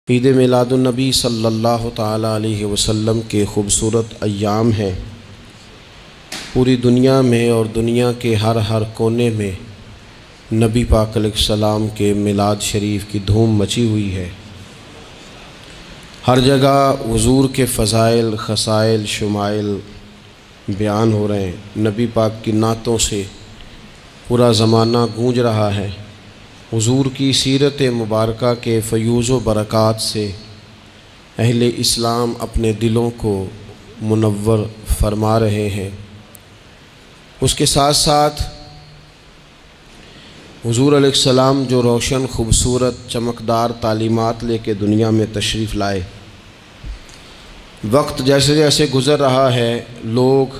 عید میلاد النبی صلی اللہ تعالیٰ علیہ وسلم کے خوبصورت ایام ہیں۔ پوری دنیا میں اور دنیا کے ہر کونے میں نبی پاک علیہ السلام کے میلاد شریف کی دھوم مچی ہوئی ہے۔ ہر جگہ حضور کے فضائل، خصائل، شمائل بیان ہو رہے ہیں۔ نبی پاک کی نعتوں سے پورا زمانہ گونج رہا ہے۔ حضور کی سیرت مبارکہ کے فیوز و برکات سے اہل اسلام اپنے دلوں کو منور فرما رہے ہیں۔ اس کے ساتھ ساتھ حضور علیہ السلام جو روشن، خوبصورت، چمکدار تعلیمات لے کے دنیا میں تشریف لائے، وقت جیسے جیسے گزر رہا ہے لوگ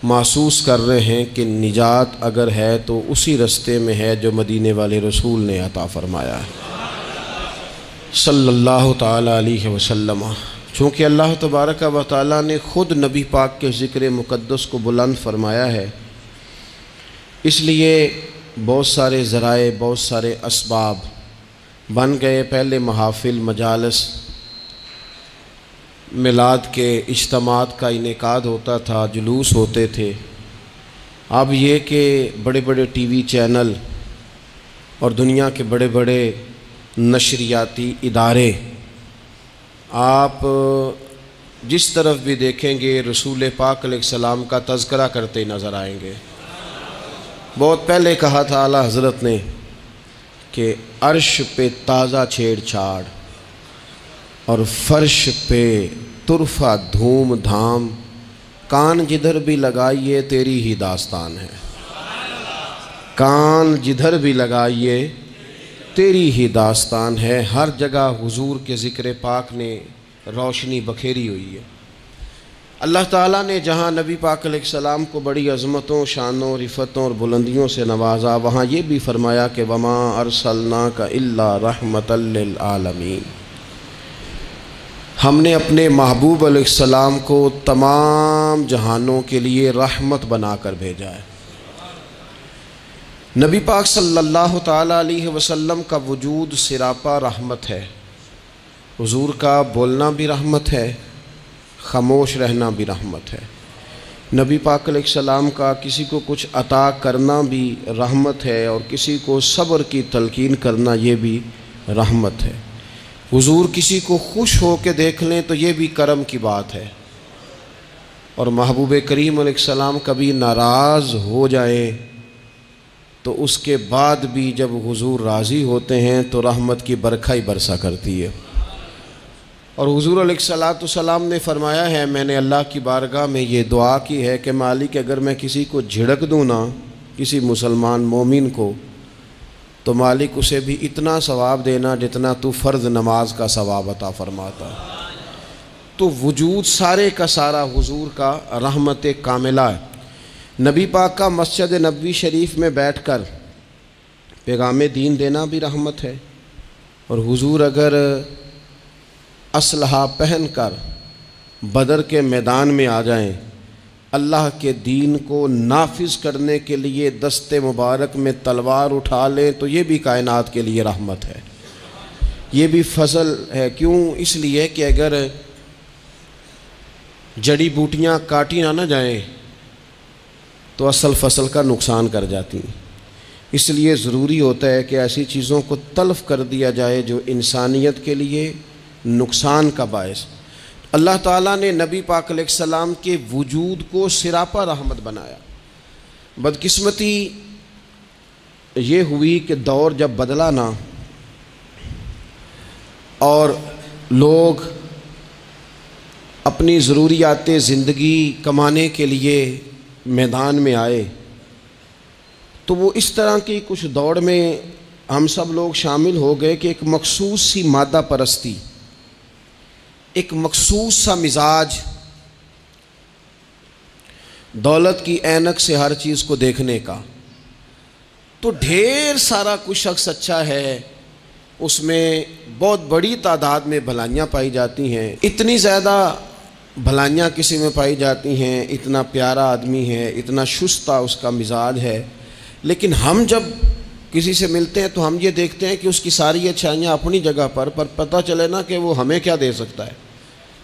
محسوس کر رہے ہیں کہ نجات اگر ہے تو اسی رستے میں ہے جو مدینے والے رسول نے عطا فرمایا ہے صلی اللہ تعالیٰ علیہ وسلم۔ چونکہ اللہ تبارک و تعالیٰ نے خود نبی پاک کے ذکر مقدس کو بلند فرمایا ہے، اس لیے بہت سارے ذرائع، بہت سارے اسباب بن گئے۔ پہلے محافل، مجالس، میلاد کے اجتماعات کا انعقاد ہوتا تھا، جلوس ہوتے تھے۔ اب یہ کہ بڑے بڑے ٹی وی چینل اور دنیا کے بڑے بڑے نشریاتی ادارے، آپ جس طرف بھی دیکھیں گے رسول پاک علیہ السلام کا تذکرہ کرتے نظر آئیں گے۔ بہت پہلے کہا تھا اعلیٰ حضرت نے کہ عرش پہ تازہ چھیڑ چھاڑ اور فرش پہ طرفہ دھوم دھام، کان جدھر بھی لگائیے تیری ہی داستان ہے۔ کان جدھر بھی لگائیے تیری ہی داستان ہے۔ ہر جگہ حضور کے ذکر پاک نے روشنی بکھیری ہوئی ہے۔ اللہ تعالیٰ نے جہاں نبی پاک علیہ السلام کو بڑی عظمتوں، شانوں، رفتوں اور بلندیوں سے نوازا، وہاں یہ بھی فرمایا کہ وما ارسلناک الا رحمۃ للعالمین، ہم نے اپنے محبوب علیہ السلام کو تمام جہانوں کے لیے رحمت بنا کر بھیجا ہے۔ نبی پاک صلی اللہ تعالیٰ علیہ وسلم کا وجود سراپا رحمت ہے۔ حضور کا بولنا بھی رحمت ہے، خاموش رہنا بھی رحمت ہے۔ نبی پاک علیہ السلام کا کسی کو کچھ عطا کرنا بھی رحمت ہے، اور کسی کو صبر کی تلقین کرنا یہ بھی رحمت ہے۔ حضور کسی کو خوش ہو کے دیکھ لیں تو یہ بھی کرم کی بات ہے، اور محبوب کریم علیہ السلام کبھی ناراض ہو جائیں تو اس کے بعد بھی جب حضور راضی ہوتے ہیں تو رحمت کی برکھا ہی برسا کرتی ہے۔ اور حضور علیہ السلام نے فرمایا ہے، میں نے اللہ کی بارگاہ میں یہ دعا کی ہے کہ مالک اگر میں کسی کو جھڑک دوں نا، کسی مسلمان مومن کو، تو مالک اسے بھی اتنا ثواب دینا جتنا تو فرض نماز کا ثواب عطا فرماتا۔ تو وجود سارے کا سارا حضور کا رحمت کاملہ ہے۔ نبی پاک کا مسجد نبوی شریف میں بیٹھ کر پیغام دین دینا بھی رحمت ہے، اور حضور اگر اسلحہ پہن کر بدر کے میدان میں آ جائیں، اللہ کے دین کو نافذ کرنے کے لیے دست مبارک میں تلوار اٹھا لیں، تو یہ بھی کائنات کے لیے رحمت ہے، یہ بھی فضل ہے۔ کیوں؟ اس لیے کہ اگر جڑی بوٹیاں کاٹی نہ جائیں تو اصل فصل کا نقصان کر جاتی ہیں۔ اس لیے ضروری ہوتا ہے کہ ایسی چیزوں کو تلف کر دیا جائے جو انسانیت کے لیے نقصان کا باعث۔ اللہ تعالیٰ نے نبی پاک علیہ السلام کے وجود کو سراپا رحمت بنایا۔ بدقسمتی یہ ہوئی کہ دور جب بدلا نا اور لوگ اپنی ضروریات زندگی کمانے کے لیے میدان میں آئے، تو وہ اس طرح کی کچھ دوڑ میں ہم سب لوگ شامل ہو گئے کہ ایک مخصوص سی مادہ پرستی، ایک مخصوص سا مزاج، دولت کی اینک سے ہر چیز کو دیکھنے کا، تو ڈھیر سارا کچھ شخص اچھا ہے، اس میں بہت بڑی تعداد میں بھلائیاں پائی جاتی ہیں، اتنی زیادہ بھلائیاں کسی میں پائی جاتی ہیں، اتنا پیارا آدمی ہے، اتنا شستہ اس کا مزاج ہے، لیکن ہم جب کسی سے ملتے ہیں تو ہم یہ دیکھتے ہیں کہ اس کی ساری اچھائیاں اپنی جگہ پر پتہ چلے نا کہ وہ ہمیں کیا دے سکتا ہے،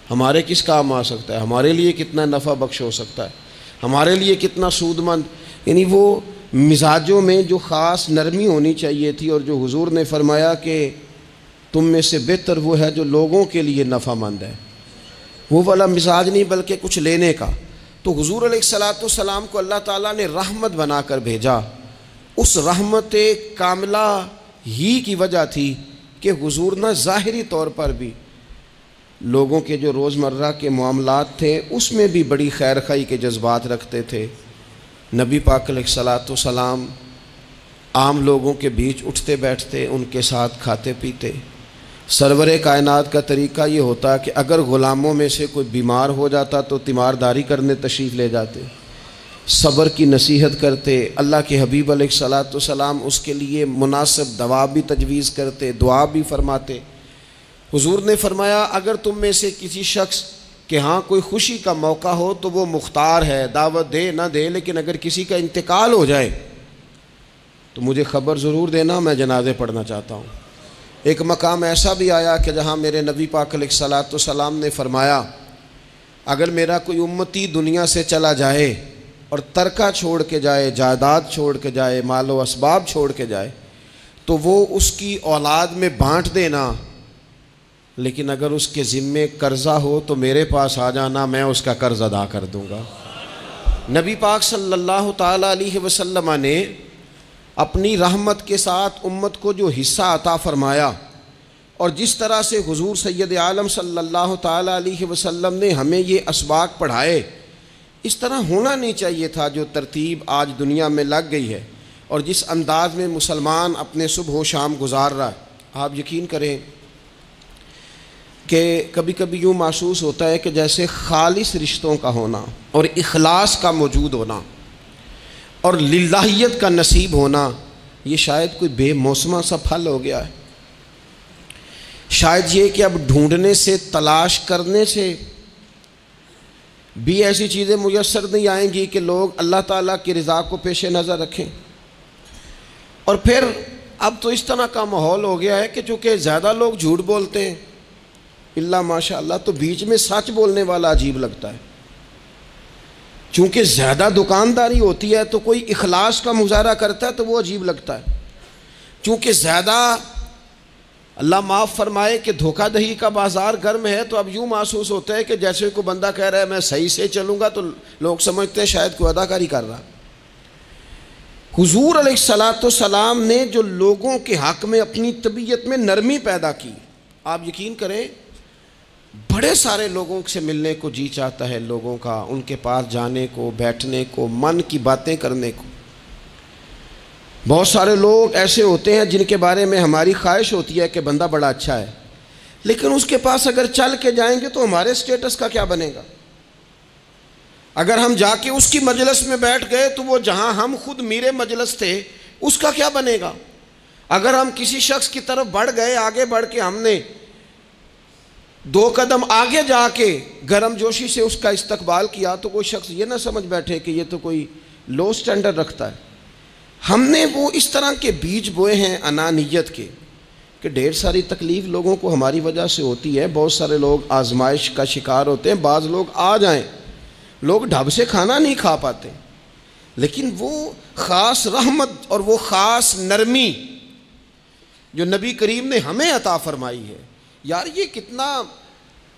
ہمارے کس کام آ سکتا ہے، ہمارے لیے کتنا نفع بخش ہو سکتا ہے، ہمارے لیے کتنا سود مند. یعنی وہ مزاجوں میں جو خاص نرمی ہونی چاہیے تھی، اور جو حضور نے فرمایا کہ تم میں سے بہتر وہ ہے جو لوگوں کے لیے نفع مند ہے، وہ والا مزاج نہیں بلکہ کچھ لینے کا. تو حضور علیہ الصلاۃ والسلام کو اللہ تعالیٰ نے رحمت بنا کر بھیجا. اس رحمت کاملہ ہی کی وجہ تھی کہ حضور نہ ظاہری طور پر بھی لوگوں کے جو روزمرہ کے معاملات تھے اس میں بھی بڑی خیر خواہی کے جذبات رکھتے تھے. نبی پاک علیہ الصلاۃ والسلام عام لوگوں کے بیچ اٹھتے بیٹھتے، ان کے ساتھ کھاتے پیتے. سرور کائنات کا طریقہ یہ ہوتا کہ اگر غلاموں میں سے کوئی بیمار ہو جاتا تو تیمارداری کرنے تشریف لے جاتے، صبر کی نصیحت کرتے. اللہ کے حبیب علیہ الصلاۃ والسلام اس کے لیے مناسب دوا بھی تجویز کرتے، دعا بھی فرماتے. حضور نے فرمایا اگر تم میں سے کسی شخص کہ ہاں کوئی خوشی کا موقع ہو تو وہ مختار ہے، دعوت دے نہ دے، لیکن اگر کسی کا انتقال ہو جائے تو مجھے خبر ضرور دینا، میں جنازے پڑھنا چاہتا ہوں. ایک مقام ایسا بھی آیا کہ جہاں میرے نبی پاک علیہ الصلاۃ والسلام نے فرمایا اگر میرا کوئی امتی دنیا سے چلا جائے اور ترکہ چھوڑ کے جائے، جائیداد چھوڑ کے جائے، مال و اسباب چھوڑ کے جائے تو وہ اس کی اولاد میں بانٹ دینا، لیکن اگر اس کے ذمے قرضہ ہو تو میرے پاس آ جانا، میں اس کا قرض ادا کر دوں گا. نبی پاک صلی اللہ تعالیٰ علیہ وسلم نے اپنی رحمت کے ساتھ امت کو جو حصہ عطا فرمایا، اور جس طرح سے حضور سید عالم صلی اللہ تعالیٰ علیہ وسلم نے ہمیں یہ اسباق پڑھائے، اس طرح ہونا نہیں چاہیے تھا جو ترتیب آج دنیا میں لگ گئی ہے اور جس انداز میں مسلمان اپنے صبح و شام گزار رہا ہے. آپ یقین کریں کہ کبھی کبھی یوں محسوس ہوتا ہے کہ جیسے خالص رشتوں کا ہونا اور اخلاص کا موجود ہونا اور للہیت کا نصیب ہونا یہ شاید کوئی بے موسمہ سا پھل ہو گیا ہے. شاید یہ کہ اب ڈھونڈنے سے، تلاش کرنے سے بھی ایسی چیزیں میسر نہیں آئیں گی کہ لوگ اللہ تعالیٰ کی رضا کو پیش نظر رکھیں. اور پھر اب تو اس طرح کا ماحول ہو گیا ہے کہ چونکہ زیادہ لوگ جھوٹ بولتے ہیں اللہ ماشاء اللہ، تو بیچ میں سچ بولنے والا عجیب لگتا ہے. چونکہ زیادہ دکانداری ہوتی ہے تو کوئی اخلاص کا مظاہرہ کرتا ہے تو وہ عجیب لگتا ہے. چونکہ زیادہ اللہ معاف فرمائے کہ دھوکہ دہی کا بازار گرم ہے تو اب یوں محسوس ہوتا ہے کہ جیسے کوئی بندہ کہہ رہا ہے میں صحیح سے چلوں گا تو لوگ سمجھتے ہیں شاید کوئی اداکاری کر رہا. حضور علیہ الصلاۃ والسلام نے جو لوگوں کے حق میں اپنی طبیعت میں نرمی پیدا کی، آپ یقین کریں بڑے سارے لوگوں سے ملنے کو جی چاہتا ہے لوگوں کا، ان کے پاس جانے کو، بیٹھنے کو، من کی باتیں کرنے کو. بہت سارے لوگ ایسے ہوتے ہیں جن کے بارے میں ہماری خواہش ہوتی ہے کہ بندہ بڑا اچھا ہے، لیکن اس کے پاس اگر چل کے جائیں گے تو ہمارے سٹیٹس کا کیا بنے گا؟ اگر ہم جا کے اس کی مجلس میں بیٹھ گئے تو وہ جہاں ہم خود میرے مجلس تھے اس کا کیا بنے گا؟ اگر ہم کسی شخص کی طرف بڑھ گئے، آگے بڑھ کے ہم نے 2 قدم آگے جا کے گرم جوشی سے اس کا استقبال کیا تو کوئی شخص یہ نہ سمجھ بیٹھے کہ یہ تو کوئی لو سٹینڈرڈ رکھتا ہے. ہم نے وہ اس طرح کے بیج بوئے ہیں انانیت کے کہ ڈھیر ساری تکلیف لوگوں کو ہماری وجہ سے ہوتی ہے. بہت سارے لوگ آزمائش کا شکار ہوتے ہیں. بعض لوگ آ جائیں، لوگ ڈھب سے کھانا نہیں کھا پاتے، لیکن وہ خاص رحمت اور وہ خاص نرمی جو نبی کریم نے ہمیں عطا فرمائی ہے، یار یہ کتنا،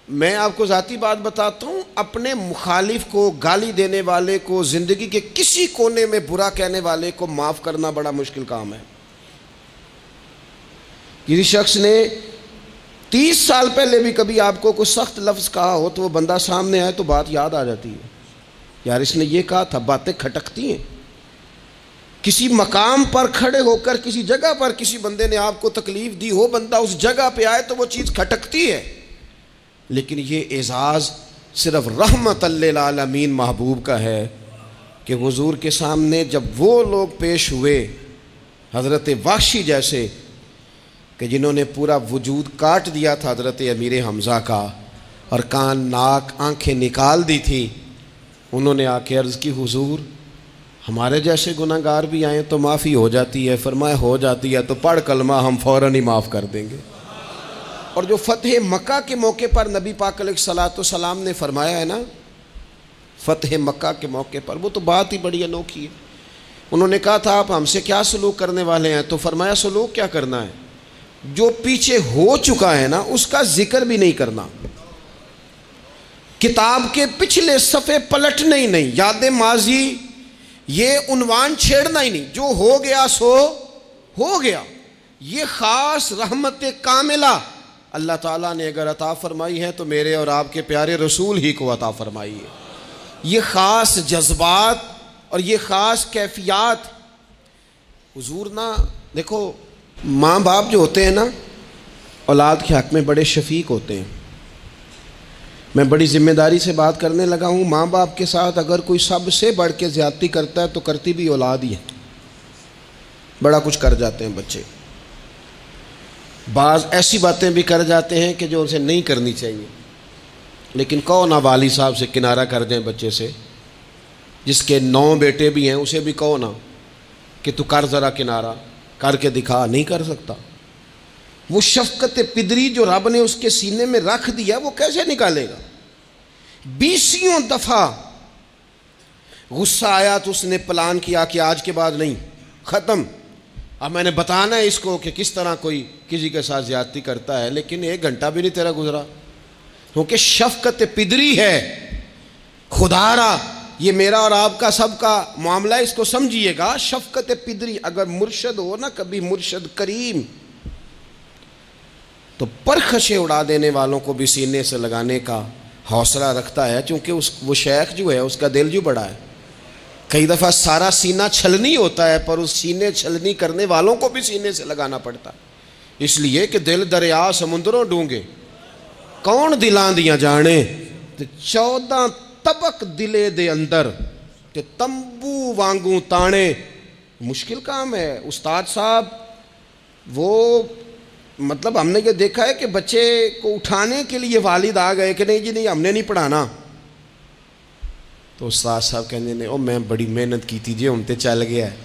میں آپ کو ذاتی بات بتاتا ہوں، اپنے مخالف کو، گالی دینے والے کو، زندگی کے کسی کونے میں برا کہنے والے کو معاف کرنا بڑا مشکل کام ہے. کسی شخص نے 30 سال پہلے بھی کبھی آپ کو کوئی سخت لفظ کہا ہو تو وہ بندہ سامنے آئے تو بات یاد آ جاتی ہے، یار اس نے یہ کہا تھا. باتیں کھٹکتی ہیں. کسی مقام پر کھڑے ہو کر کسی جگہ پر کسی بندے نے آپ کو تکلیف دی ہو، بندہ اس جگہ پہ آئے تو وہ چیز کھٹکتی ہے. لیکن یہ اعزاز صرف رحمت للعالمین محبوب کا ہے کہ حضور کے سامنے جب وہ لوگ پیش ہوئے حضرت وحشی جیسے کہ جنہوں نے پورا وجود کاٹ دیا تھا حضرت امیر حمزہ کا اور کان ناک آنکھیں نکال دی تھی، انہوں نے آ کے عرض کی حضور ہمارے جیسے گناہ گار بھی آئیں تو معافی ہو جاتی ہے. فرمایا ہو جاتی ہے تو پڑھ کلمہ ہم فوراً ہی معاف کر دیں گے. اور جو فتح مکہ کے موقع پر نبی پاک علیہ الصلوۃ والسلام نے فرمایا ہے نا، فتح مکہ کے موقع پر، وہ تو بات ہی بڑی انوکھی ہے. انہوں نے کہا تھا آپ ہم سے کیا سلوک کرنے والے ہیں؟ تو فرمایا سلوک کیا کرنا ہے؟ جو پیچھے ہو چکا ہے نا اس کا ذکر بھی نہیں کرنا، کتاب کے پچھلے صفحے پلٹنے ہی نہیں، یاد ماضی یہ عنوان چھیڑنا ہی نہیں. جو ہو گیا سو ہو گیا. یہ خاص رحمت کاملہ اللہ تعالیٰ نے اگر عطا فرمائی ہے تو میرے اور آپ کے پیارے رسول ہی کو عطا فرمائی ہے. یہ خاص جذبات اور یہ خاص کیفیات حضور نا، دیکھو ماں باپ جو ہوتے ہیں نا اولاد کے حق میں بڑے شفیق ہوتے ہیں. میں بڑی ذمہ داری سے بات کرنے لگا ہوں. ماں باپ کے ساتھ اگر کوئی سب سے بڑھ کے زیادتی کرتا ہے تو کرتی بھی اولاد ہی ہے. بڑا کچھ کر جاتے ہیں بچے، بعض ایسی باتیں بھی کر جاتے ہیں کہ جو اسے نہیں کرنی چاہیے. لیکن کہو نا والد صاحب سے کنارہ کر دیں بچے سے، جس کے 9 بیٹے بھی ہیں اسے بھی کہو نا کہ تو کر ذرا کنارہ کر کے دکھا. نہیں کر سکتا. وہ شفقت پدری جو رب نے اس کے سینے میں رکھ دیا وہ کیسے نکالے گا؟ 20 دفعہ غصہ آیا تو اس نے پلان کیا کہ آج کے بعد نہیں، ختم. اب میں نے بتانا ہے اس کو کہ کس طرح کوئی کسی کے ساتھ زیادتی کرتا ہے، لیکن 1 گھنٹہ بھی نہیں تیرا گزرا، کیونکہ شفقت پدری ہے. خدا را یہ میرا اور آپ کا سب کا معاملہ، اس کو سمجھیے گا. شفقت پدری اگر مرشد ہو نا، کبھی مرشد کریم، تو پرخشیں اڑا دینے والوں کو بھی سینے سے لگانے کا حوصلہ رکھتا ہے، چونکہ وہ شیخ جو ہے اس کا دل جو بڑا ہے. کئی دفعہ سارا سینہ چھلنی ہوتا ہے پر اس سینے چھلنی کرنے والوں کو بھی سینے سے لگانا پڑتا ہے. اس لیے کہ دل دریا سمندروں ڈونگے کون دلاں دیاں جانے، 14 طبق دلے دے اندر تے تمبو وانگوں تانے. مشکل کام ہے استاد صاحب. وہ مطلب ہم نے یہ دیکھا ہے کہ بچے کو اٹھانے کے لیے والد آ گئے کہ نہیں جی نہیں ہم نے نہیں پڑھانا، تو استاد صاحب کہنے نے او میں بڑی محنت کی تھی جی ہم تے چل گیا ہے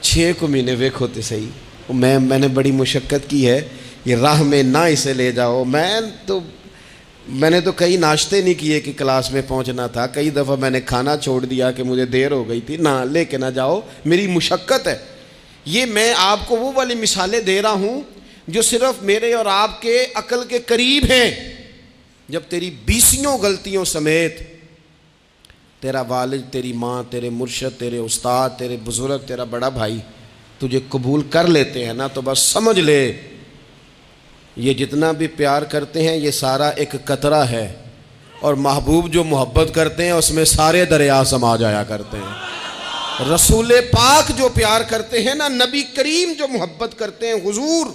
6 مہینے ویکھو تے صحیح، میں نے بڑی مشقت کی ہے، یہ راہ میں نہ اسے لے جاؤ. میں نے تو کئی ناشتے نہیں کیے کہ کلاس میں پہنچنا تھا. کئی دفعہ میں نے کھانا چھوڑ دیا کہ مجھے دیر ہو گئی تھی. نہ لے کے نہ جاؤ، میری مشقت ہے. یہ میں آپ کو وہ والی مثالیں دے رہا ہوں جو صرف میرے اور آپ کے عقل کے قریب ہیں. جب تیری 20 غلطیوں سمیت تیرا والد، تیری ماں، تیرے مرشد، تیرے استاد، تیرے بزرگ، تیرا بڑا بھائی تجھے قبول کر لیتے ہیں نا، تو بس سمجھ لے یہ جتنا بھی پیار کرتے ہیں یہ سارا ایک قطرہ ہے، اور محبوب جو محبت کرتے ہیں اس میں سارے دریا سما جایا کرتے ہیں. رسول پاک جو پیار کرتے ہیں نا، نبی کریم جو محبت کرتے ہیں، حضور،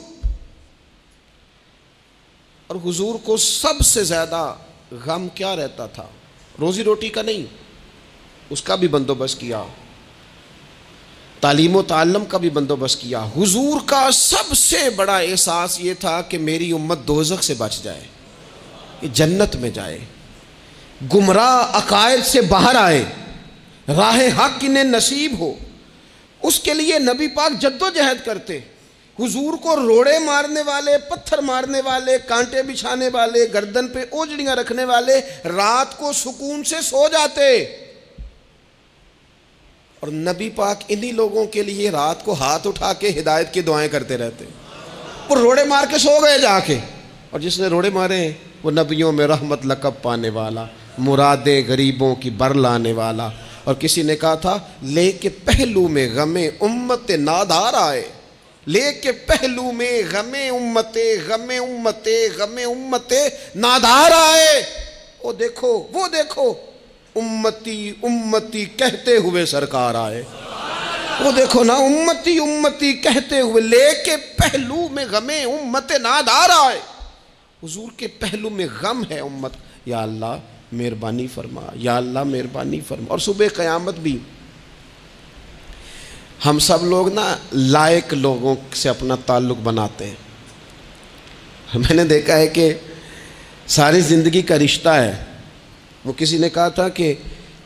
اور حضور کو سب سے زیادہ غم کیا رہتا تھا؟ روزی روٹی کا نہیں، اس کا بھی بندوبست کیا، تعلیم و تعلم کا بھی بندوبست کیا. حضور کا سب سے بڑا احساس یہ تھا کہ میری امت دوزخ سے بچ جائے، جنت میں جائے، گمراہ عقائد سے باہر آئے، راہ حق انہیں نصیب ہو. اس کے لیے نبی پاک جد و جہد کرتے. حضور کو روڑے مارنے والے، پتھر مارنے والے، کانٹے بچھانے والے، گردن پہ اوجڑیاں رکھنے والے رات کو سکون سے سو جاتے، اور نبی پاک انہی لوگوں کے لیے رات کو ہاتھ اٹھا کے ہدایت کی دعائیں کرتے رہتے. وہ روڑے مار کے سو گئے جا کے، اور جس نے روڑے مارے ہیں وہ نبیوں میں رحمت لقب پانے والا، مرادیں غریبوں کی بر لانے والا. اور کسی نے کہا تھا لے کے پہلو میں غم امت نادار آئے، لے کے پہلو میں غم امت نادار آئے. وہ دیکھو امتی امتی کہتے ہوئے سرکار آئے. وہ دیکھو نا، امتی امتی کہتے ہوئے لے کے پہلو میں غم امت نادار آئے. حضور کے پہلو میں غم ہے امت. یا اللہ مہربانی فرما، یا اللہ مہربانی فرما. اور صبح قیامت بھی ہم سب لوگ نا لائق لوگوں سے اپنا تعلق بناتے ہیں. میں نے دیکھا ہے کہ ساری زندگی کا رشتہ ہے. وہ کسی نے کہا تھا کہ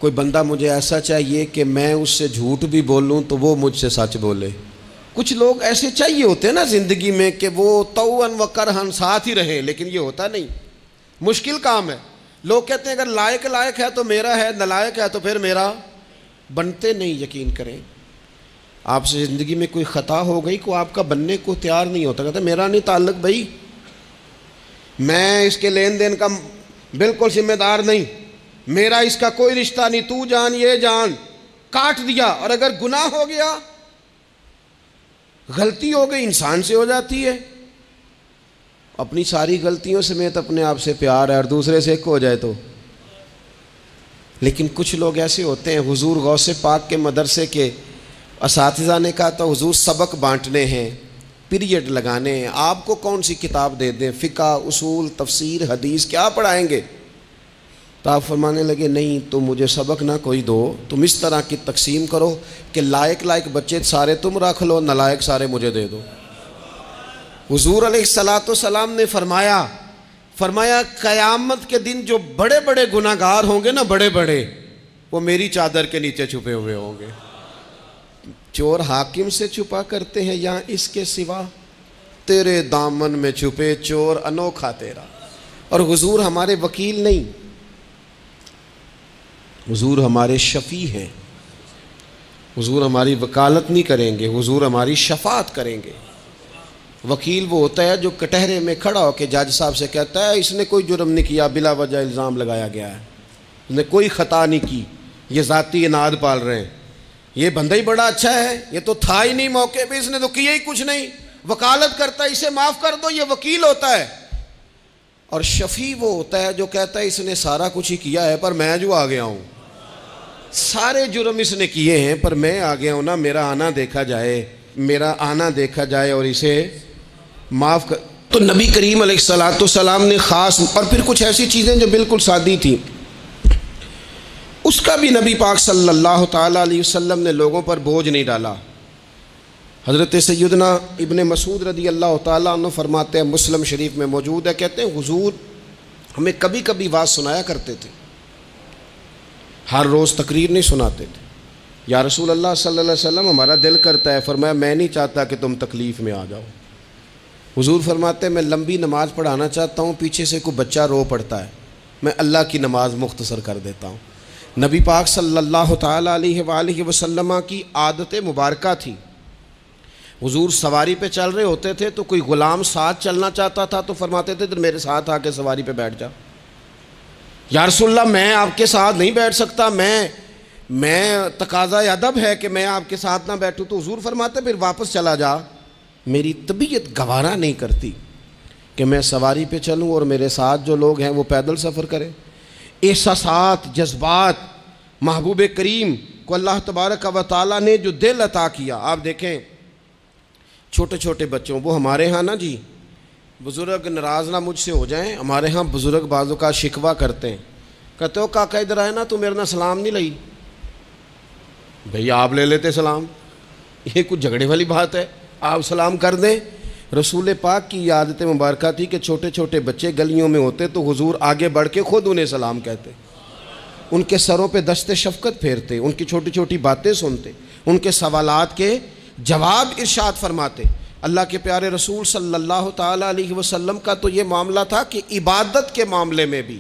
کوئی بندہ مجھے ایسا چاہیے کہ میں اس سے جھوٹ بھی بولوں تو وہ مجھ سے سچ بولے۔ کچھ لوگ ایسے چاہیے ہوتے ہیں نا زندگی میں کہ وہ توأن و کرہن ساتھ ہی رہیں، لیکن یہ ہوتا نہیں، مشکل کام ہے۔ لوگ کہتے ہیں اگر لائق ہے تو میرا ہے، نالائق ہے تو پھر میرا، بنتے نہیں۔ یقین کریں آپ سے زندگی میں کوئی خطا ہو گئی، کوئی آپ کا بننے کو تیار نہیں ہوتا، کہتا میرا نہیں تعلق بھائی، میں اس کے لین دین کا بالکل ذمہ دار نہیں، میرا اس کا کوئی رشتہ نہیں، تو جان یہ جان، کاٹ دیا۔ اور اگر گناہ ہو گیا، غلطی ہو گئی، انسان سے ہو جاتی ہے، اپنی ساری غلطیوں سمیت اپنے آپ سے پیار ہے، اور دوسرے سے ایک ہو جائے تو۔ لیکن کچھ لوگ ایسے ہوتے ہیں، حضور غوث پاک کے مدرسے کے اساتذہ نے کہا تھا حضور سبق بانٹنے ہیں، پیریڈ لگانے ہیں، آپ کو کون سی کتاب دے دیں، فقہ، اصول، تفسیر، حدیث، کیا پڑھائیں گے؟ تو آپ فرمانے لگے نہیں، تو مجھے سبق نہ کوئی دو، تم اس طرح کی تقسیم کرو کہ لائق بچے سارے تم رکھ لو، نالائق سارے مجھے دے دو۔ حضور علیہ السلام نے فرمایا قیامت کے دن جو بڑے بڑے گناہ گار ہوں گے نا، بڑے بڑے، وہ میری چادر کے نیچے چھپے ہوئے ہوں گے۔ چور حاکم سے چھپا کرتے ہیں یا اس کے سوا، تیرے دامن میں چھپے چور انوکھا تیرا۔ اور حضور ہمارے وکیل نہیں، حضور ہمارے شفیع ہیں، حضور ہماری وکالت نہیں کریں گے، حضور ہماری شفاعت کریں گے۔ وکیل وہ ہوتا ہے جو کٹہرے میں کھڑا ہو کے جج صاحب سے کہتا ہے اس نے کوئی جرم نہیں کیا، بلا وجہ الزام لگایا گیا ہے، اس نے کوئی خطا نہیں کی، یہ ذاتی اناد پال رہے ہیں، یہ بندہ ہی بڑا اچھا ہے، یہ تو تھا ہی نہیں موقع پہ، اس نے تو کیا ہی کچھ نہیں، وکالت کرتا ہے اسے معاف کر دو، یہ وکیل ہوتا ہے۔ اور شفیع وہ ہوتا ہے جو کہتا ہے اس نے سارا کچھ ہی کیا ہے پر میں جو آ گیا ہوں، سارے جرم اس نے کیے ہیں پر میں آ گیا ہوں نا، میرا آنا دیکھا جائے اور اسے معاف کر۔ تو نبی کریم علیہ السلام نے خاص، اور پھر کچھ ایسی چیزیں جو بالکل سادی تھیں، اس کا بھی نبی پاک صلی اللہ تعالیٰ علیہ وسلم نے لوگوں پر بوجھ نہیں ڈالا۔ حضرت سیدنا ابن مسعود رضی اللہ تعالیٰ عنہ فرماتے ہیں، مسلم شریف میں موجود ہے، کہتے ہیں حضور ہمیں کبھی کبھی واز سنایا کرتے تھے، ہر روز تقریر نہیں سناتے تھے۔ یا رسول اللہ صلی اللہ علیہ وسلم ہمارا دل کرتا ہے، فرمایا میں نہیں چاہتا کہ تم تکلیف میں آ جاؤ۔ حضور فرماتے ہیں میں لمبی نماز پڑھانا چاہتا ہوں، پیچھے سے کوئی بچہ رو پڑتا ہے، میں اللہ کی نماز مختصر کر دیتا ہوں۔ نبی پاک صلی اللہ تعالیٰ علیہ وآلہ وسلم کی عادت مبارکہ تھی، حضور سواری پہ چل رہے ہوتے تھے تو کوئی غلام ساتھ چلنا چاہتا تھا تو فرماتے تھے میرے ساتھ آ کے سواری پہ بیٹھ جا۔ یا رسول اللہ میں آپ کے ساتھ نہیں بیٹھ سکتا، میں تقاضا ادب ہے کہ میں آپ کے ساتھ نہ بیٹھوں، تو حضور فرماتے پھر واپس چلا جا، میری طبیعت گوارا نہیں کرتی کہ میں سواری پہ چلوں اور میرے ساتھ جو لوگ ہیں وہ پیدل سفر کریں۔ احساسات، جذبات، محبوب کریم کو اللہ تبارک و تعالیٰ نے جو دل عطا کیا، آپ دیکھیں چھوٹے چھوٹے بچوں، وہ ہمارے ہاں نا جی بزرگ ناراض نہ مجھ سے ہو جائیں، ہمارے ہاں بزرگ بعضوں کا شکوہ کرتے ہیں، کہتے ہو کاکا ادھر آئے نا تو میرے نہ سلام نہیں لئی، بھئی آپ لے لیتے سلام، یہ کچھ جھگڑے والی بات ہے، آپ سلام کر دیں۔ رسول پاک کی عادت مبارکہ تھی کہ چھوٹے چھوٹے بچے گلیوں میں ہوتے تو حضور آگے بڑھ کے خود انہیں سلام کہتے، ان کے سروں پہ دست شفقت پھیرتے، ان کی چھوٹی چھوٹی باتیں سنتے، ان کے سوالات کے جواب ارشاد فرماتے۔ اللہ کے پیارے رسول صلی اللہ تعالیٰ علیہ وسلم کا تو یہ معاملہ تھا کہ عبادت کے معاملے میں بھی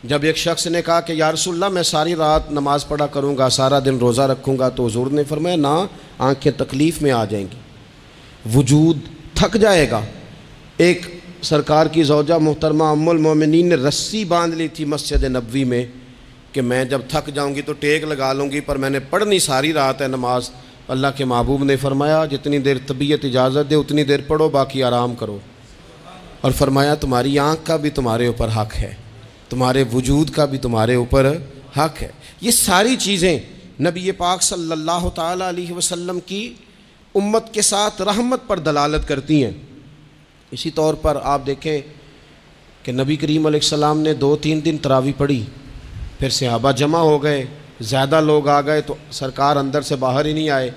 جب ایک شخص نے کہا کہ یا رسول اللہ میں ساری رات نماز پڑھا کروں گا، سارا دن روزہ رکھوں گا، تو حضور نے فرمایا نہ، آنکھیں تکلیف میں آ جائیں گی، وجود تھک جائے گا۔ ایک سرکار کی زوجہ محترمہ ام المومنین نے رسی باندھ لی تھی مسجد نبوی میں کہ میں جب تھک جاؤں گی تو ٹیک لگا لوں گی، پر میں نے پڑھنی ساری رات ہے نماز۔ اللہ کے محبوب نے فرمایا جتنی دیر طبیعت اجازت دے اتنی دیر پڑھو، باقی آرام کرو، اور فرمایا تمہاری آنکھ کا بھی تمہارے اوپر حق ہے، تمہارے وجود کا بھی تمہارے اوپر حق ہے۔ یہ ساری چیزیں نبی پاک صلی اللہ تعالیٰ علیہ وسلم کی امت کے ساتھ رحمت پر دلالت کرتی ہیں۔ اسی طور پر آپ دیکھیں کہ نبی کریم علیہ السلام نے 2-3 دن تراویح پڑھی، پھر صحابہ جمع ہو گئے، زیادہ لوگ آ گئے تو سرکار اندر سے باہر ہی نہیں آئے،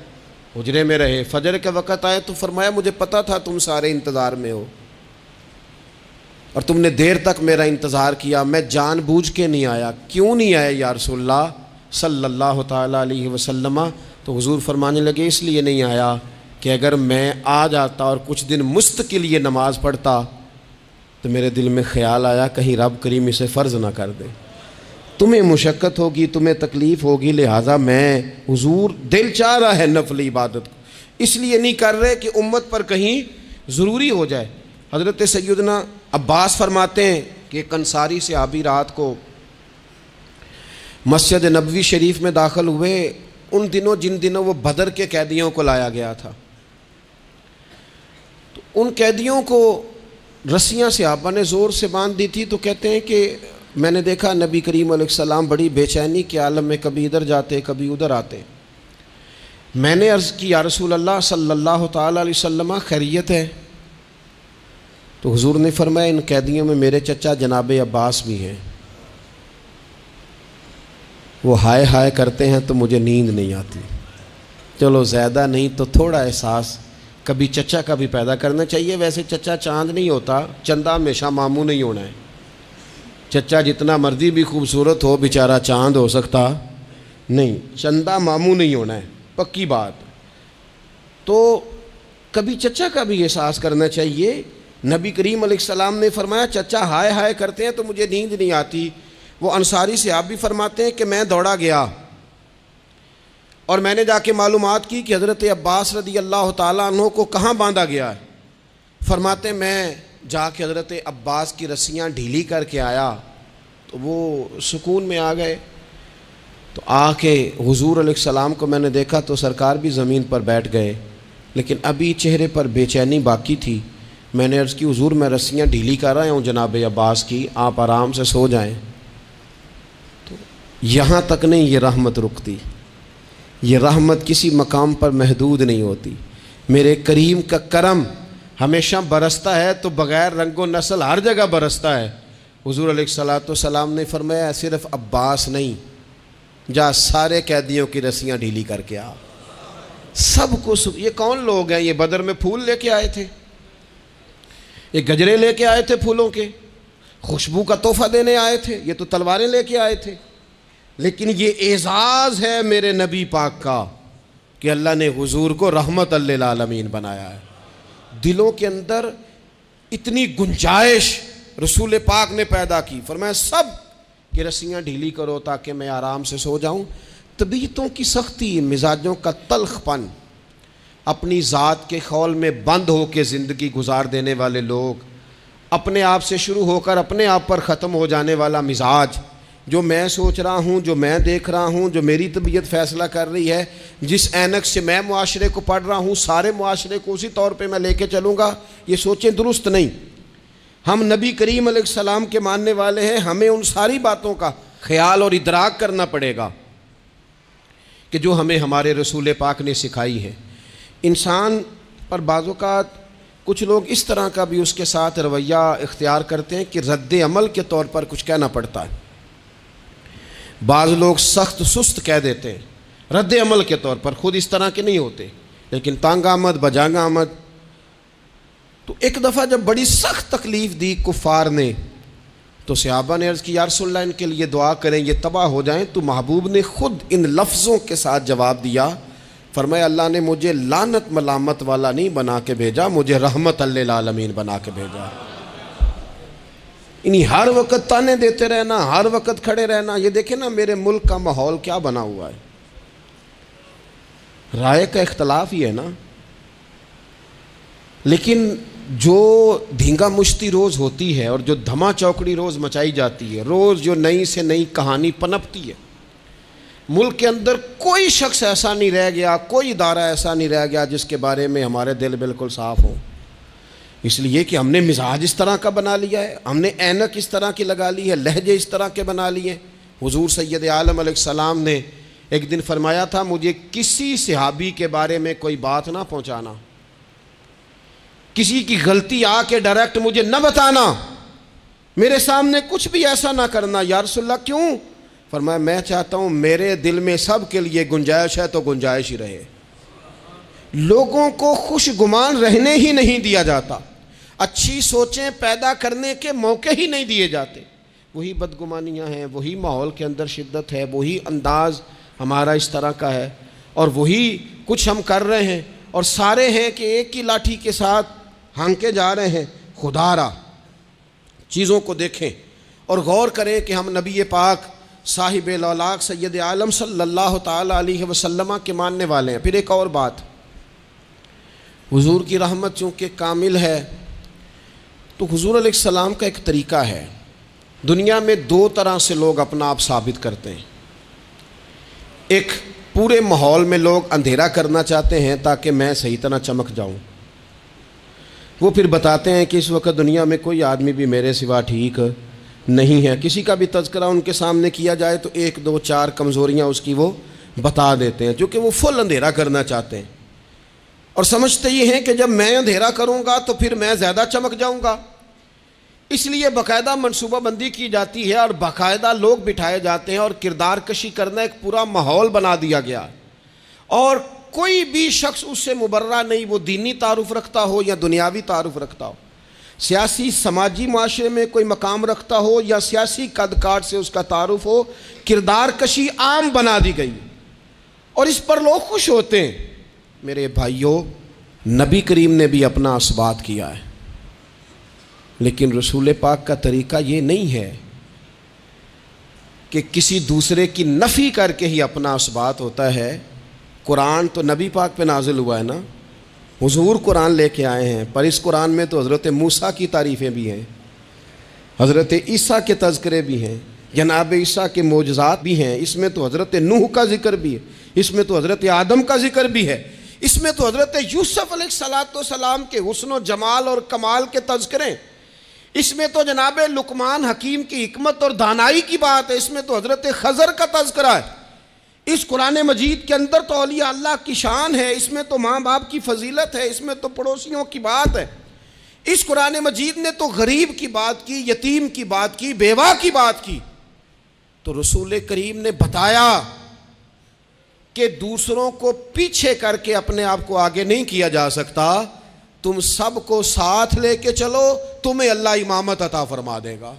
حجرے میں رہے۔ فجر کے وقت آئے تو فرمایا مجھے پتہ تھا تم سارے انتظار میں ہو، اور تم نے دیر تک میرا انتظار کیا، میں جان بوجھ کے نہیں آیا۔ کیوں نہیں آیا یا رسول اللہ صلی اللہ تعالیٰ علیہ وسلم؟ تو حضور فرمانے لگے اس لیے نہیں آیا کہ اگر میں آ جاتا اور کچھ دن مستقل یہ نماز پڑھتا تو میرے دل میں خیال آیا کہیں رب کریم اسے فرض نہ کر دے، تمہیں مشقت ہوگی، تمہیں تکلیف ہوگی، لہٰذا میں حضور دل چاہ رہا ہے نفل عبادت کو، اس لیے نہیں کر رہے کہ امت پر کہیں ضروری ہو جائے۔ حضرت سیدنا عباس فرماتے ہیں کہ ایک انصاری صحابی رات کو مسجد نبوی شریف میں داخل ہوئے، ان دنوں جن دنوں وہ بدر کے قیدیوں کو لایا گیا تھا، تو ان قیدیوں کو رسیاں صحابہ نے زور سے باندھ دی تھی، تو کہتے ہیں کہ میں نے دیکھا نبی کریم علیہ السلام بڑی بے چینی کے عالم میں کبھی ادھر جاتے کبھی ادھر آتے۔ میں نے عرض کی یا رسول اللہ صلی اللہ تعالیٰ علیہ وسلم خیریت ہے؟ تو حضور نے فرمایا ان قیدیوں میں میرے چچا جناب عباس بھی ہیں، وہ ہائے ہائے کرتے ہیں تو مجھے نیند نہیں آتی۔ چلو زیادہ نہیں تو تھوڑا احساس کبھی چچا کا بھی پیدا کرنا چاہیے۔ ویسے چچا چاند نہیں ہوتا، چندہ ہمیشہ ماموں نہیں ہونا ہے۔ چچا جتنا مرضی بھی خوبصورت ہو بیچارہ چاند ہو سکتا نہیں، چندہ ماموں نہیں ہونا ہے، پکی بات۔ تو کبھی چچا کا بھی احساس کرنا چاہیے۔ نبی کریم علیہ السلام نے فرمایا چچا ہائے ہائے کرتے ہیں تو مجھے نیند نہیں آتی۔ وہ انصاری صحابی فرماتے ہیں کہ میں دوڑا گیا اور میں نے جا کے معلومات کی کہ حضرت عباس رضی اللہ تعالیٰ عنہ کو کہاں باندھا گیا ہے۔ فرماتے میں جا کے حضرت عباس کی رسیاں ڈھیلی کر کے آیا تو وہ سکون میں آ گئے۔ تو آ کے حضور علیہ السلام کو میں نے دیکھا تو سرکار بھی زمین پر بیٹھ گئے، لیکن ابھی چہرے پر بے چینی باقی تھی۔ میں نے عرض کی حضور میں رسیاں ڈھیلی کر رہا ہوں جناب عباس کی، آپ آرام سے سو جائیں۔ تو یہاں تک نہیں یہ رحمت رکتی، یہ رحمت کسی مقام پر محدود نہیں ہوتی۔ میرے کریم کا کرم ہمیشہ برستا ہے تو بغیر رنگ و نسل ہر جگہ برستا ہے۔ حضور علیہ الصلوۃ والسلام نے فرمایا صرف عباس نہیں، جا سارے قیدیوں کی رسیاں ڈھیلی کر کے آ، سب کو۔ یہ کون لوگ ہیں؟ یہ بدر میں پھول لے کے آئے تھے، یہ گجرے لے کے آئے تھے پھولوں کے، خوشبو کا تحفہ دینے آئے تھے، یہ تو تلواریں لے کے آئے تھے۔ لیکن یہ اعزاز ہے میرے نبی پاک کا کہ اللہ نے حضور کو رحمت للعالمین بنایا ہے۔ دلوں کے اندر اتنی گنجائش رسول پاک نے پیدا کی، فرمایا سب کہ رسیاں ڈھیلی کرو تاکہ میں آرام سے سو جاؤں۔ طبیعتوں کی سختی، مزاجوں کا تلخ پن، اپنی ذات کے خول میں بند ہو کے زندگی گزار دینے والے لوگ، اپنے آپ سے شروع ہو کر اپنے آپ پر ختم ہو جانے والا مزاج، جو میں سوچ رہا ہوں، جو میں دیکھ رہا ہوں، جو میری طبیعت فیصلہ کر رہی ہے، جس اینک سے میں معاشرے کو پڑھ رہا ہوں سارے معاشرے کو اسی طور پہ میں لے کے چلوں گا، یہ سوچیں درست نہیں۔ ہم نبی کریم علیہ السلام کے ماننے والے ہیں، ہمیں ان ساری باتوں کا خیال اور ادراک کرنا پڑے گا کہ جو ہمیں ہمارے رسول پاک نے سکھائی ہے۔ انسان پر بعض اوقات کچھ لوگ اس طرح کا بھی اس کے ساتھ رویہ اختیار کرتے ہیں کہ رد عمل کے طور پر کچھ کہنا پڑتا ہے۔ بعض لوگ سخت سست کہہ دیتے ہیں رد عمل کے طور پر، خود اس طرح کے نہیں ہوتے، لیکن تانگ آمد بجانگ آمد۔ تو ایک دفعہ جب بڑی سخت تکلیف دی کفار نے تو صحابہ نے عرض کی یا رسول اللہ ان کے لیے دعا کریں یہ تباہ ہو جائیں۔ تو محبوب نے خود ان لفظوں کے ساتھ جواب دیا، فرمایا اللہ نے مجھے لعنت ملامت والا نہیں بنا کے بھیجا، مجھے رحمت للعالمین بنا کے بھیجا۔ انہیں ہر وقت تانے دیتے رہنا، ہر وقت کھڑے رہنا، یہ دیکھیں نا میرے ملک کا ماحول کیا بنا ہوا ہے، رائے کا اختلاف ہی ہے نا، لیکن جو دھینگا مشتی روز ہوتی ہے اور جو دھما چوکڑی روز مچائی جاتی ہے، روز جو نئی سے نئی کہانی پنپتی ہے، ملک کے اندر کوئی شخص ایسا نہیں رہ گیا، کوئی ادارہ ایسا نہیں رہ گیا جس کے بارے میں ہمارے دل بالکل صاف ہوں۔ اس لیے کہ ہم نے مزاج اس طرح کا بنا لیا ہے، ہم نے اینک اس طرح کی لگا لی ہے، لہجے اس طرح کے بنا لیے۔ حضور سید عالم علیہ السلام نے ایک دن فرمایا تھا مجھے کسی صحابی کے بارے میں کوئی بات نہ پہنچانا، کسی کی غلطی آ کے ڈائریکٹ مجھے نہ بتانا، میرے سامنے کچھ بھی ایسا نہ کرنا۔ یا رسول اللہ کیوں؟ فرمایا میں چاہتا ہوں میرے دل میں سب کے لیے گنجائش ہے تو گنجائش ہی رہے، لوگوں کو خوش گمان رہنے ہی نہیں دیا جاتا۔ اچھی سوچیں پیدا کرنے کے موقع ہی نہیں دیے جاتے. وہی بدگمانیاں ہیں، وہی ماحول کے اندر شدت ہے، وہی انداز ہمارا اس طرح کا ہے، اور وہی کچھ ہم کر رہے ہیں، اور سارے ہیں کہ ایک ہی لاٹھی کے ساتھ ہانکے جا رہے ہیں. خدا را چیزوں کو دیکھیں اور غور کریں کہ ہم نبی پاک صاحب الاولاق سید عالم صلی اللہ تعالی علیہ وسلم کے ماننے والے ہیں. پھر ایک اور بات، حضور کی رحمت چونکہ کامل ہے تو حضور علیہ السلام کا ایک طریقہ ہے. دنیا میں دو طرح سے لوگ اپنا آپ ثابت کرتے ہیں. ایک پورے ماحول میں لوگ اندھیرا کرنا چاہتے ہیں تاکہ میں صحیح طرح چمک جاؤں. وہ پھر بتاتے ہیں کہ اس وقت دنیا میں کوئی آدمی بھی میرے سوا ٹھیک نہیں ہے. کسی کا بھی تذکرہ ان کے سامنے کیا جائے تو ایک دو چار کمزوریاں اس کی وہ بتا دیتے ہیں، کیونکہ وہ فل اندھیرا کرنا چاہتے ہیں اور سمجھتے یہ ہیں کہ جب میں اندھیرا کروں گا تو پھر میں زیادہ چمک جاؤں گا. اس لیے باقاعدہ منصوبہ بندی کی جاتی ہے اور باقاعدہ لوگ بٹھائے جاتے ہیں اور کردار کشی کرنا ایک پورا ماحول بنا دیا گیا، اور کوئی بھی شخص اس سے مبرہ نہیں، وہ دینی تعارف رکھتا ہو یا دنیاوی تعارف رکھتا ہو، سیاسی سماجی معاشرے میں کوئی مقام رکھتا ہو یا سیاسی قد کاٹ سے اس کا تعارف ہو. کردار کشی عام بنا دی گئی اور اس پر لوگ خوش ہوتے ہیں. میرے بھائیوں، نبی کریم نے بھی اپنا اثبات کیا ہے، لیکن رسول پاک کا طریقہ یہ نہیں ہے کہ کسی دوسرے کی نفی کر کے ہی اپنا اثبات ہوتا ہے. قرآن تو نبی پاک پہ نازل ہوا ہے نا، حضور قرآن لے کے آئے ہیں، پر اس قرآن میں تو حضرت موسیٰ کی تعریفیں بھی ہیں، حضرت عیسیٰ کے تذکرے بھی ہیں، جناب عیسیٰ کے معجزات بھی ہیں. اس میں تو حضرت نوح کا ذکر بھی ہے، اس میں تو حضرت آدم کا ذکر بھی ہے، اس میں تو حضرت یوسف علیہ السلام کے حسن و جمال اور کمال کے تذکرے، اس میں تو جناب لقمان حکیم کی حکمت اور دانائی کی بات ہے، اس میں تو حضرت خضر کا تذکرہ ہے. اس قرآن مجید کے اندر تو اولیاء اللہ کی شان ہے، اس میں تو ماں باپ کی فضیلت ہے، اس میں تو پڑوسیوں کی بات ہے. اس قرآن مجید نے تو غریب کی بات کی، یتیم کی بات کی، بیوہ کی بات کی. تو رسول کریم نے بتایا کہ دوسروں کو پیچھے کر کے اپنے آپ کو آگے نہیں کیا جا سکتا. تم سب کو ساتھ لے کے چلو، تمہیں اللہ امامت عطا فرما دے گا.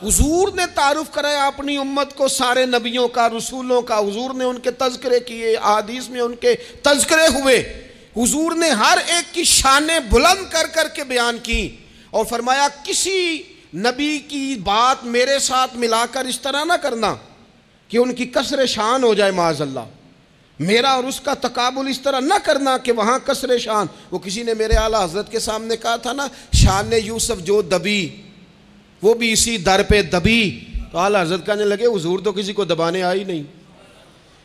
حضور نے تعارف کرایا اپنی امت کو سارے نبیوں کا، رسولوں کا. حضور نے ان کے تذکرے کیے، احادیث میں ان کے تذکرے ہوئے. حضور نے ہر ایک کی شانیں بلند کر کر کے بیان کی اور فرمایا کسی نبی کی بات میرے ساتھ ملا کر اس طرح نہ کرنا کہ ان کی کسر شان ہو جائے معاذ اللہ. میرا اور اس کا تقابل اس طرح نہ کرنا کہ وہاں کسر شان. وہ کسی نے میرے اعلیٰ حضرت کے سامنے کہا تھا نا، شان یوسف جو دبی وہ بھی اسی در پہ دبی. تو اعلیٰ حضرت کہنے لگے حضور تو کسی کو دبانے آئی نہیں،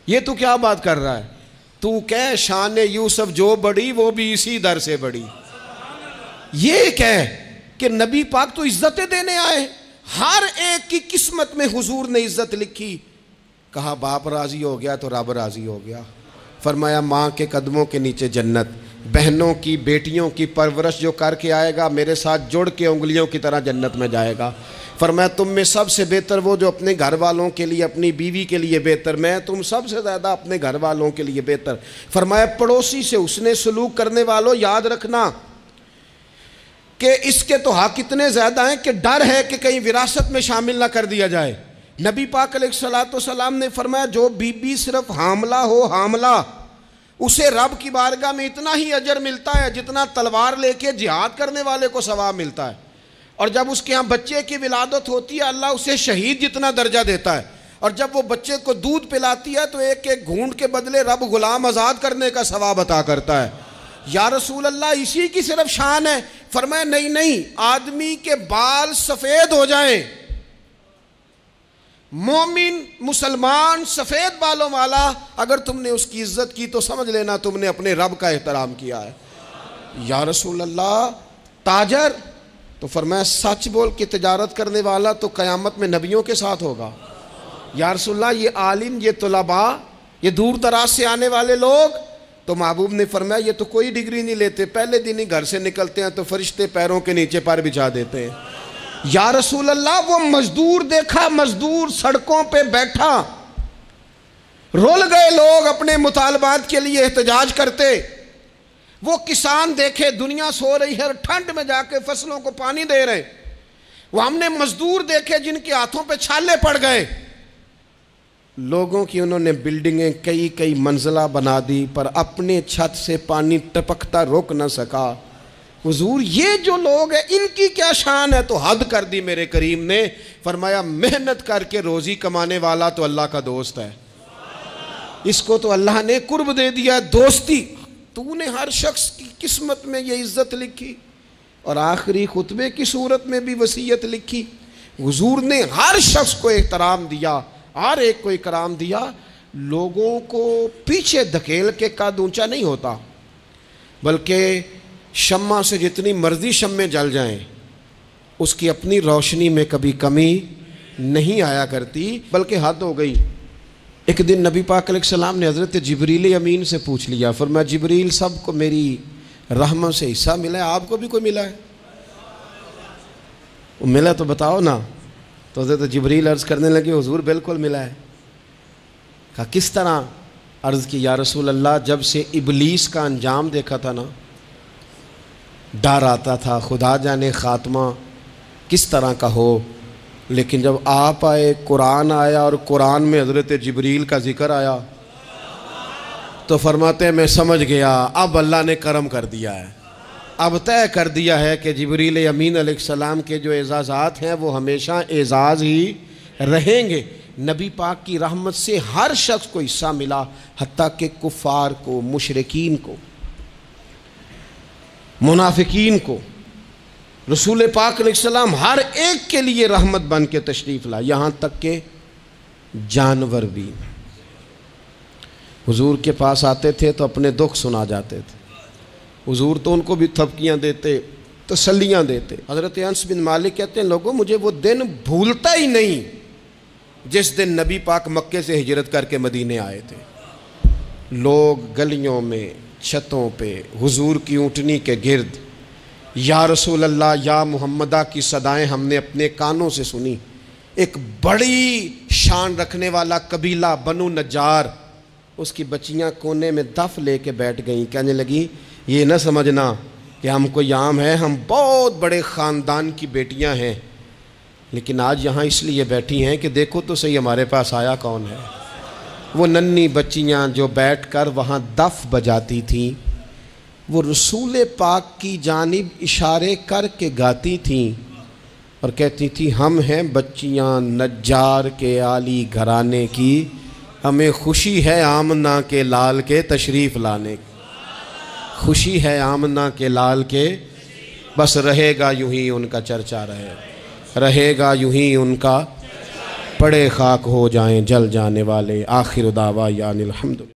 یہ تو کیا بات کر رہا ہے؟ تو کہہ شان یوسف جو بڑی وہ بھی اسی در سے بڑی. یہ کہہ کہ نبی پاک تو عزتیں دینے آئے، ہر ایک کی قسمت میں حضور نے عزت لکھی. کہا باپ راضی ہو گیا تو رب راضی ہو گیا. فرمایا ماں کے قدموں کے نیچے جنت، بہنوں کی بیٹیوں کی پرورش جو کر کے آئے گا میرے ساتھ جڑ کے انگلیوں کی طرح جنت میں جائے گا. فرمایا تم میں سب سے بہتر وہ جو اپنے گھر والوں کے لیے، اپنی بیوی کے لیے بہتر، میں تم سب سے زیادہ اپنے گھر والوں کے لیے بہتر. فرمایا پڑوسی سے حسن سلوک کرنے والوں یاد رکھنا کہ اس کے تو حق اتنے زیادہ ہیں کہ ڈر ہے کہ کہیں وراثت میں شامل نہ کر دیا جائے. نبی پاک علیہ السلام نے فرمایا جو بی بی صرف حاملہ ہو، حاملہ، اسے رب کی بارگاہ میں اتنا ہی اجر ملتا ہے جتنا تلوار لے کے جہاد کرنے والے کو ثواب ملتا ہے. اور جب اس کے ہاں بچے کی ولادت ہوتی ہے اللہ اسے شہید جتنا درجہ دیتا ہے. اور جب وہ بچے کو دودھ پلاتی ہے تو ایک ایک گھونٹ کے بدلے رب غلام آزاد کرنے کا ثواب عطا کرتا ہے. یا رسول اللہ اسی کی صرف شان ہے؟ فرمایا نہیں، آدمی کے بال سفید ہو جائیں، مومن مسلمان سفید بالوں والا، اگر تم نے اس کی عزت کی تو سمجھ لینا تم نے اپنے رب کا احترام کیا ہے. یا رسول اللہ تاجر؟ تو فرمایا سچ بول کے تجارت کرنے والا تو قیامت میں نبیوں کے ساتھ ہوگا. یا رسول اللہ یہ عالم، یہ طلباء، یہ دور دراز سے آنے والے لوگ؟ تو محبوب نے فرمایا یہ تو کوئی ڈگری نہیں لیتے، پہلے دن ہی گھر سے نکلتے ہیں تو فرشتے پیروں کے نیچے پر بچھا دیتے ہیں. یا رسول اللہ وہ مزدور دیکھا، مزدور سڑکوں پہ بیٹھا، رول گئے لوگ اپنے مطالبات کے لیے احتجاج کرتے، وہ کسان دیکھے دنیا سو رہی ہے اور ٹھنڈ میں جا کے فصلوں کو پانی دے رہے، وہ ہم نے مزدور دیکھے جن کے ہاتھوں پہ چھالے پڑ گئے، لوگوں کی انہوں نے بلڈنگیں کئی منزلہ بنا دی پر اپنے چھت سے پانی ٹپکتا روک نہ سکا۔ حضور یہ جو لوگ ہیں ان کی کیا شان ہے؟ تو حد کر دی میرے کریم نے، فرمایا محنت کر کے روزی کمانے والا تو اللہ کا دوست ہے، اس کو تو اللہ نے قرب دے دیا دوستی۔ تو نے ہر شخص کی قسمت میں یہ عزت لکھی اور آخری خطبے کی صورت میں بھی وصیت لکھی۔ حضور نے ہر شخص کو احترام دیا، ہر ایک کو اکرام دیا۔ لوگوں کو پیچھے دھکیل کے قد اونچا نہیں ہوتا، بلکہ شمع سے جتنی مرضی شمعیں جل جائیں اس کی اپنی روشنی میں کبھی کمی نہیں آیا کرتی، بلکہ حد ہو گئی۔ ایک دن نبی پاک علیہ السلام نے حضرت جبریل امین سے پوچھ لیا، فرمایا جبریل سب کو میری رحمت سے حصہ ملا ہے، آپ کو بھی کوئی ملا ہے؟ وہ ملا تو بتاؤ نا۔ تو حضرت جبریل عرض کرنے لگے حضور بالکل ملا ہے۔ کہا کس طرح؟ عرض کی یا رسول اللہ جب سے ابلیس کا انجام دیکھا تھا نا، ڈر آتا تھا خدا جانے خاتمہ کس طرح کا ہو، لیکن جب آپ آئے، قرآن آیا اور قرآن میں حضرت جبریل کا ذکر آیا تو فرماتے ہیں میں سمجھ گیا اب اللہ نے کرم کر دیا ہے، اب طے کر دیا ہے کہ جبریل امین علیہ السلام کے جو اعزازات ہیں وہ ہمیشہ اعزاز ہی رہیں گے۔ نبی پاک کی رحمت سے ہر شخص کو حصہ ملا، حتیٰ کہ کفار کو، مشرکین کو، منافقین کو۔ رسول پاک علیہ السلام ہر ایک کے لیے رحمت بن کے تشریف لائے، یہاں تک کہ جانور بھی حضور کے پاس آتے تھے تو اپنے دکھ سنا جاتے تھے، حضور تو ان کو بھی تھپکیاں دیتے، تسلیاں دیتے۔ حضرت انس بن مالک کہتے ہیں لوگوں مجھے وہ دن بھولتا ہی نہیں جس دن نبی پاک مکے سے ہجرت کر کے مدینے آئے تھے۔ لوگ گلیوں میں، چھتوں پہ، حضور کی اونٹنی کے گرد یا رسول اللہ یا محمدہ کی صدائیں ہم نے اپنے کانوں سے سنی۔ ایک بڑی شان رکھنے والا قبیلہ بنو نجار، اس کی بچیاں کونے میں دف لے کے بیٹھ گئیں، کہنے لگی یہ نہ سمجھنا کہ ہم کوئی عام ہیں، ہم بہت بڑے خاندان کی بیٹیاں ہیں، لیکن آج یہاں اس لیے بیٹھی ہیں کہ دیکھو تو صحیح ہمارے پاس آیا کون ہے۔ وہ ننھی بچیاں جو بیٹھ کر وہاں دف بجاتی تھیں وہ رسول پاک کی جانب اشارے کر کے گاتی تھیں اور کہتی تھی ہم ہیں بچیاں نجار کے عالی گھرانے کی، ہمیں خوشی ہے آمنہ کے لال کے تشریف لانے کی، خوشی ہے آمنہ کے لال کے، بس رہے گا یوں ہی ان کا چرچا رہے گا یوں ہی ان کا، پڑے خاک ہو جائیں جل جانے والے۔ آخر دعویٰ یعنی الحمد۔